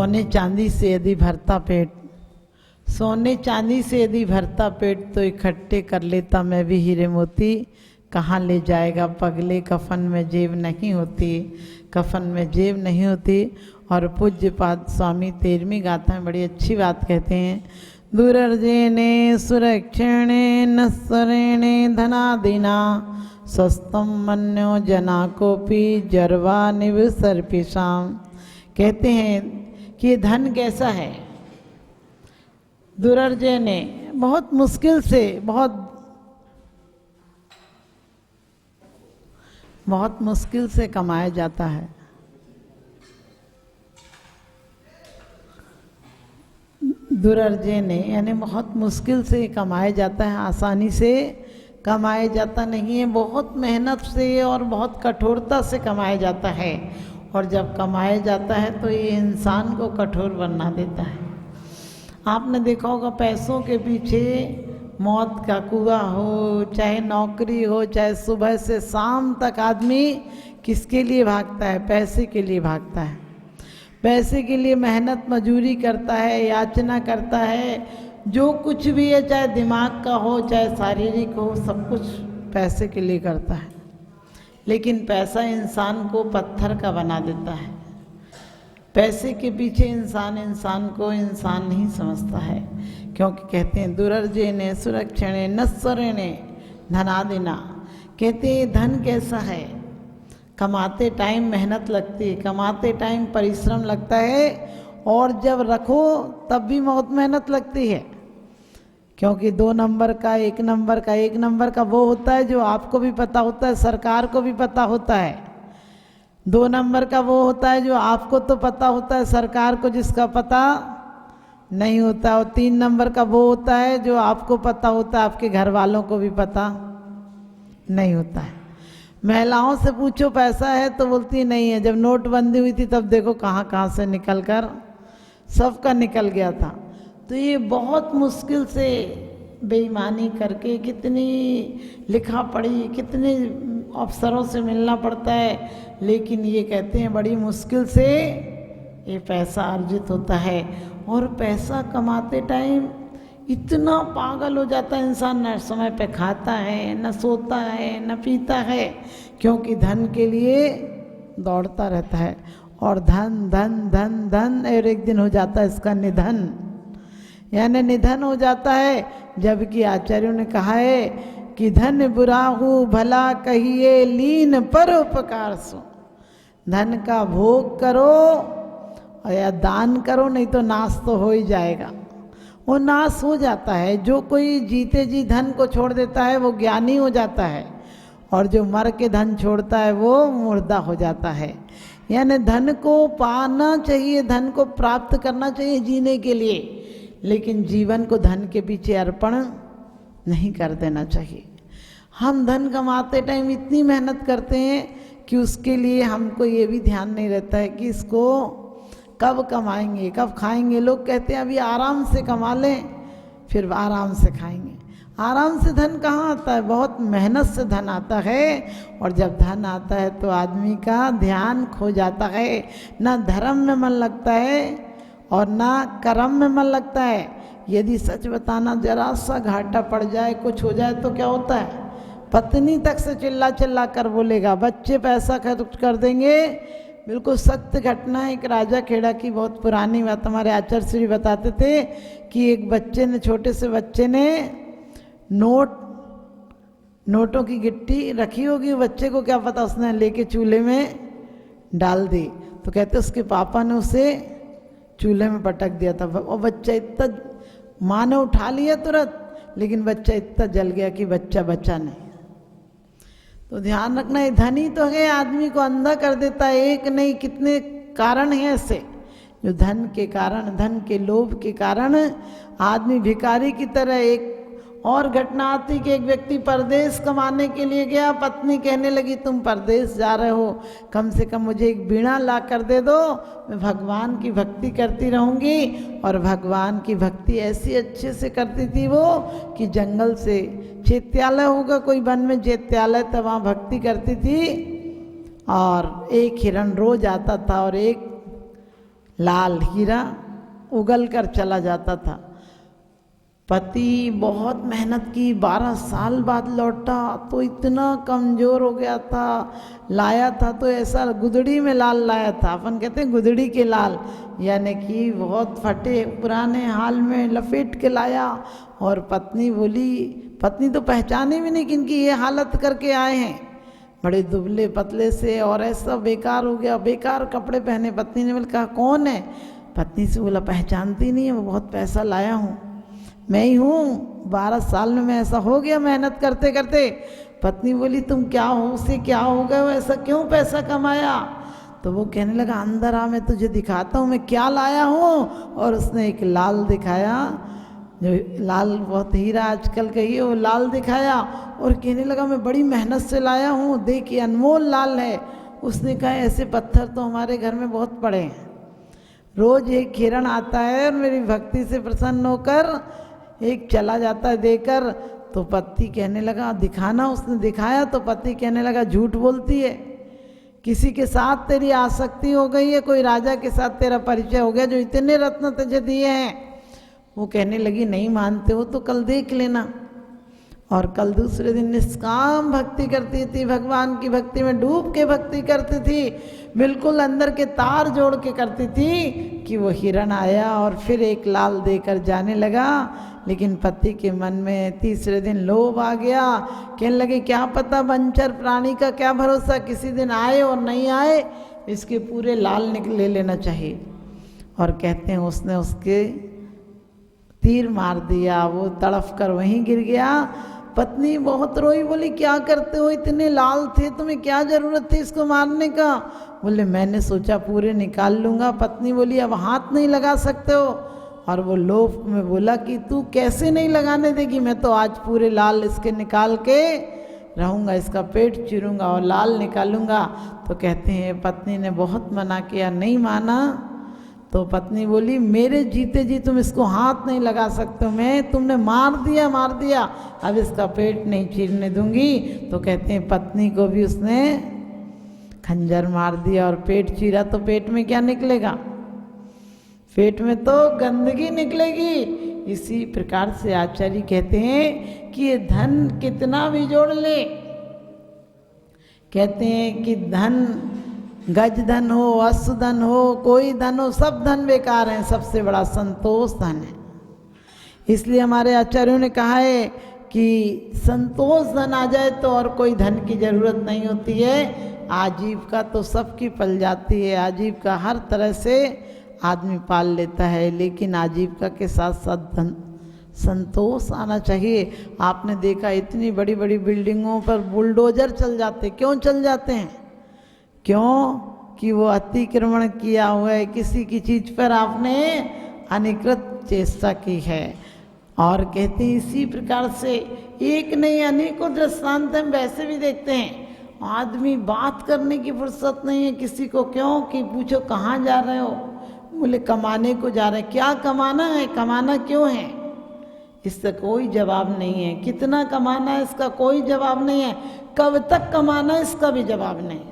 सोने चांदी से यदि भरता पेट, सोने चांदी से यदि भरता पेट, तो इकट्ठे कर लेता मैं भी हीरे मोती। कहाँ ले जाएगा पगले, कफन में जेब नहीं होती, कफन में जेब नहीं होती। और पूज्य पाद स्वामी 13वीं गाथा में बड़ी अच्छी बात कहते हैं, दुरर्जेने सुरक्षेणे नस्सरेणे धनादिना सस्तम मन्यो जना कोपी जरवा निव सर्पिशाम। कहते हैं कि ये धन कैसा है, दुरर्जेने बहुत मुश्किल से, बहुत मुश्किल से कमाया जाता है। दुरर्जेने यानी बहुत मुश्किल से कमाया जाता है, आसानी से कमाया जाता नहीं है, बहुत मेहनत से और बहुत कठोरता से कमाया जाता है। और जब कमाया जाता है तो ये इंसान को कठोर बना देता है। आपने देखा होगा पैसों के पीछे मौत का कुआं हो, चाहे नौकरी हो, चाहे सुबह से शाम तक आदमी किसके लिए भागता है, पैसे के लिए भागता है। पैसे के लिए मेहनत मजूरी करता है, याचना करता है, जो कुछ भी है, चाहे दिमाग का हो चाहे शारीरिक हो, सब कुछ पैसे के लिए करता है। लेकिन पैसा इंसान को पत्थर का बना देता है। पैसे के पीछे इंसान को इंसान नहीं समझता है, क्योंकि कहते हैं दुरर्जेने सुरक्षणे नस्सरेणे धनादिना। कहते हैं धन कैसा है, कमाते टाइम मेहनत लगती है, कमाते टाइम परिश्रम लगता है, और जब रखो तब भी बहुत मेहनत लगती है। क्योंकि 2 नंबर का 1 नंबर का, 1 नंबर का वो होता है जो आपको भी पता होता है, सरकार को भी पता होता है। 2 नंबर का वो होता है जो आपको तो पता होता है, सरकार को जिसका पता नहीं होता। और 3 नंबर का वो होता है जो आपको पता होता है, आपके घर वालों को भी पता नहीं होता है। महिलाओं से पूछो पैसा है तो बोलती नहीं है। जब नोटबंदी हुई थी तब देखो कहाँ कहाँ से निकल कर सबका निकल गया था। तो ये बहुत मुश्किल से बेईमानी करके, कितनी लिखा पढ़ी, कितने अफसरों से मिलना पड़ता है, लेकिन ये कहते हैं बड़ी मुश्किल से ये पैसा अर्जित होता है। और पैसा कमाते टाइम इतना पागल हो जाता है इंसान, न समय पे खाता है, न सोता है, न पीता है, क्योंकि धन के लिए दौड़ता रहता है। और धन धन धन धन, और एक दिन हो जाता है इसका निधन, यानी निधन हो जाता है। जबकि आचार्यों ने कहा है कि धन बुराहु भला कहिए लीन पर उपकार सो। धन का भोग करो या दान करो, नहीं तो नाश तो हो ही जाएगा। वो नाश हो जाता है। जो कोई जीते जी धन को छोड़ देता है वो ज्ञानी हो जाता है, और जो मर के धन छोड़ता है वो मुर्दा हो जाता है। यानी धन को पाना चाहिए, धन को प्राप्त करना चाहिए जीने के लिए, लेकिन जीवन को धन के पीछे अर्पण नहीं कर देना चाहिए। हम धन कमाते टाइम इतनी मेहनत करते हैं कि उसके लिए हमको ये भी ध्यान नहीं रहता है कि इसको कब कमाएंगे, कब खाएंगे। लोग कहते हैं अभी आराम से कमा लें, फिर आराम से खाएंगे। आराम से धन कहाँ आता है, बहुत मेहनत से धन आता है। और जब धन आता है तो आदमी का ध्यान खो जाता है, ना धर्म में मन लगता है और ना कर्म में मन लगता है। यदि सच बताना जरा सा घाटा पड़ जाए, कुछ हो जाए, तो क्या होता है, पत्नी तक से चिल्ला चिल्ला कर बोलेगा, बच्चे पैसा खर्च कर देंगे। बिल्कुल सत्य घटना है, एक राजा खेड़ा की बहुत पुरानी बात हमारे आचार्य श्री बताते थे कि एक बच्चे ने, छोटे से बच्चे ने नोटों की गिट्टी रखी होगी, बच्चे को क्या पता, उसने लेके चूल्हे में डाल दी। तो कहते उसके पापा ने उसे चूल्हे में पटक दिया था, और बच्चा इतना, माँ ने उठा लिया तुरंत, लेकिन बच्चा इतना जल गया कि बच्चा बचा नहीं। तो ध्यान रखना, ये धन ही तो है, आदमी को अंधा कर देता है। एक नहीं कितने कारण हैं ऐसे, जो धन के कारण, धन के लोभ के कारण आदमी भिखारी की तरह। एक और घटना आती कि एक व्यक्ति परदेश कमाने के लिए गया, पत्नी कहने लगी तुम परदेश जा रहे हो, कम से कम मुझे एक बीड़ा ला कर दे दो, मैं भगवान की भक्ति करती रहूँगी। और भगवान की भक्ति ऐसी अच्छे से करती थी वो कि जंगल से, चैत्यालय होगा कोई वन में चैत्यालय था, वहाँ भक्ति करती थी। और एक हिरण रोज आता था और एक लाल हीरा उगल कर चला जाता था। पति बहुत मेहनत की, 12 साल बाद लौटा तो इतना कमज़ोर हो गया था। लाया था तो ऐसा गुदड़ी में लाल लाया था, अपन कहते हैं गुदड़ी के लाल, यानी कि बहुत फटे पुराने हाल में लपेट के लाया। और पत्नी बोली, पत्नी तो पहचाने भी नहीं कि इनकी ये हालत करके आए हैं, बड़े दुबले पतले से, और ऐसा बेकार हो गया, बेकार कपड़े पहने। पत्नी ने बोला कहा कौन है? पत्नी से बोला पहचानती नहीं है, वो बहुत पैसा लाया हूँ, मैं ही हूँ, 12 साल में मैं ऐसा हो गया मेहनत करते करते। पत्नी बोली तुम क्या हो, उससे क्या हो गया, ऐसा क्यों पैसा कमाया? तो वो कहने लगा अंदर आ, मैं तुझे दिखाता हूँ मैं क्या लाया हूँ। और उसने एक लाल दिखाया, जो लाल बहुत हीरा आजकल कहिए, वो लाल दिखाया और कहने लगा मैं बड़ी मेहनत से लाया हूँ, देखिए अनमोल लाल है। उसने कहा ऐसे पत्थर तो हमारे घर में बहुत पड़े हैं, रोज एक हिरण आता है और मेरी भक्ति से प्रसन्न होकर एक चला जाता है देकर। तो पति कहने लगा दिखाना, उसने दिखाया तो पति कहने लगा झूठ बोलती है, किसी के साथ तेरी आसक्ति हो गई है, कोई राजा के साथ तेरा परिचय हो गया जो इतने रत्न तुझे दिए हैं। वो कहने लगी नहीं मानते हो तो कल देख लेना। और कल दूसरे दिन निष्काम भक्ति करती थी, भगवान की भक्ति में डूब के भक्ति करती थी, बिल्कुल अंदर के तार जोड़ के करती थी कि वो हिरण आया और फिर एक लाल देकर जाने लगा। लेकिन पति के मन में तीसरे दिन लोभ आ गया, कहने लगे क्या पता बंचर प्राणी का क्या भरोसा, किसी दिन आए और नहीं आए, इसके पूरे लाल ले लेना चाहिए। और कहते हैं उसने उसके तीर मार दिया, वो तड़फ कर वहीं गिर गया। पत्नी बहुत रोई, बोली क्या करते हो, इतने लाल थे, तुम्हें क्या जरूरत थी इसको मारने का? बोले मैंने सोचा पूरे निकाल लूँगा। पत्नी बोली अब हाथ नहीं लगा सकते हो। और वो लोभ में बोला कि तू कैसे नहीं लगाने देगी, मैं तो आज पूरे लाल इसके निकाल के रहूँगा, इसका पेट चीरूँगा और लाल निकालूँगा। तो कहते हैं पत्नी ने बहुत मना किया, नहीं माना। तो पत्नी बोली मेरे जीते जी तुम इसको हाथ नहीं लगा सकते हो, मैं तुमने मार दिया, अब इसका पेट नहीं चीरने दूंगी। तो कहते हैं पत्नी को भी उसने खंजर मार दिया और पेट चीरा। तो पेट में क्या निकलेगा? पेट में तो गंदगी निकलेगी। इसी प्रकार से आचार्य कहते हैं कि ये धन कितना भी जोड़ ले, कहते हैं कि धन गज धन हो, अश्व धन हो, कोई धन हो, सब धन बेकार हैं, सबसे बड़ा संतोष धन है। इसलिए हमारे आचार्यों ने कहा है कि संतोष धन आ जाए तो और कोई धन की जरूरत नहीं होती है। आजीविका तो सबकी पल जाती है, आजीविका हर तरह से आदमी पाल लेता है, लेकिन आजीविका के साथ साथ धन संतोष आना चाहिए। आपने देखा इतनी बड़ी बड़ी बिल्डिंगों पर बुलडोजर चल जाते, क्यों चल जाते हैं? क्यों कि वो अतिक्रमण किया हुआ है, किसी की चीज़ पर आपने अनिकृत चेष्टा की है। और कहते हैं इसी प्रकार से एक नहीं अनेकों दृष्टांत हम वैसे भी देखते हैं। आदमी बात करने की फुर्सत नहीं है किसी को, क्यों कि पूछो कहाँ जा रहे हो, बोले कमाने को जा रहे हैं। क्या कमाना है, कमाना क्यों है, इसका कोई जवाब नहीं है। कितना कमाना है इसका कोई जवाब नहीं है। कब तक कमाना है इसका भी जवाब नहीं है।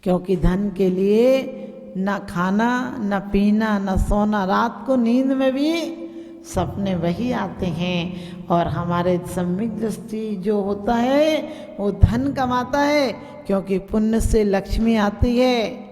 क्योंकि धन के लिए न खाना न पीना न सोना, रात को नींद में भी सपने वही आते हैं। और हमारे सम्यक दृष्टि जो होता है वो धन कमाता है, क्योंकि पुण्य से लक्ष्मी आती है।